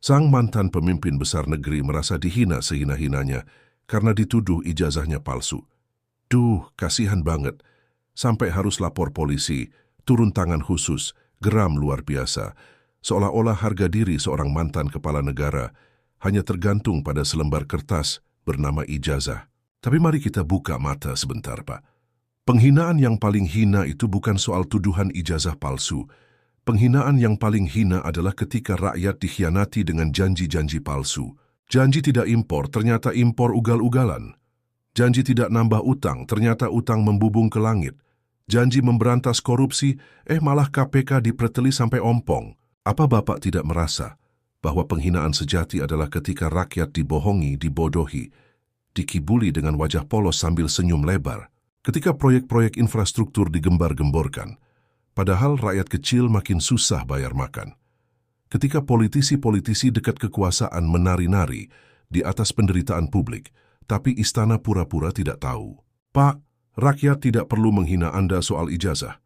Sang mantan pemimpin besar negeri merasa dihina sehina-hinanya karena dituduh ijazahnya palsu. Duh, kasihan banget. Sampai harus lapor polisi, turun tangan khusus, geram luar biasa. Seolah-olah harga diri seorang mantan kepala negara hanya tergantung pada selembar kertas bernama ijazah. Tapi mari kita buka mata sebentar, Pak. Penghinaan yang paling hina itu bukan soal tuduhan ijazah palsu. Penghinaan yang paling hina adalah ketika rakyat dikhianati dengan janji-janji palsu. Janji tidak impor, ternyata impor ugal-ugalan. Janji tidak nambah utang, ternyata utang membubung ke langit. Janji memberantas korupsi, malah KPK dipreteli sampai ompong. Apa Bapak tidak merasa bahwa penghinaan sejati adalah ketika rakyat dibohongi, dibodohi, dikibuli dengan wajah polos sambil senyum lebar? Ketika proyek-proyek infrastruktur digembar-gemborkan, padahal rakyat kecil makin susah bayar makan. Ketika politisi-politisi dekat kekuasaan menari-nari di atas penderitaan publik, tapi istana pura-pura tidak tahu. Pak, rakyat tidak perlu menghina Anda soal ijazah.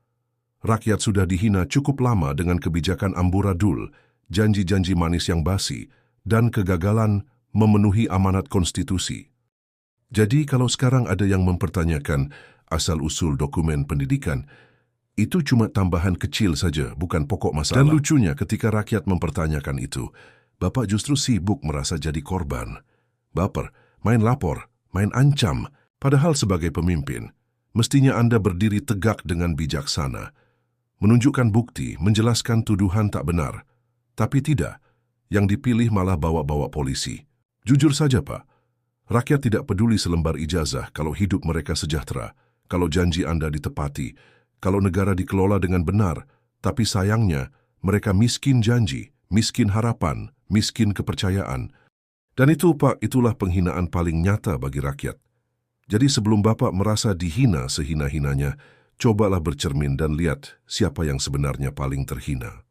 Rakyat sudah dihina cukup lama dengan kebijakan amburadul, janji-janji manis yang basi, dan kegagalan memenuhi amanat konstitusi. Jadi kalau sekarang ada yang mempertanyakan asal-usul dokumen pendidikan, itu cuma tambahan kecil saja, bukan pokok masalah. Dan lucunya ketika rakyat mempertanyakan itu, Bapak justru sibuk merasa jadi korban. Baper, main lapor, main ancam, padahal sebagai pemimpin, mestinya Anda berdiri tegak dengan bijaksana, menunjukkan bukti, menjelaskan tuduhan tak benar. Tapi tidak, yang dipilih malah bawa-bawa polisi. Jujur saja, Pak, rakyat tidak peduli selembar ijazah kalau hidup mereka sejahtera, kalau janji Anda ditepati, kalau negara dikelola dengan benar, tapi sayangnya mereka miskin janji, miskin harapan, miskin kepercayaan. Dan itu, Pak, itulah penghinaan paling nyata bagi rakyat. Jadi sebelum Bapak merasa dihina sehina-hinanya, cobalah bercermin dan lihat siapa yang sebenarnya paling terhina.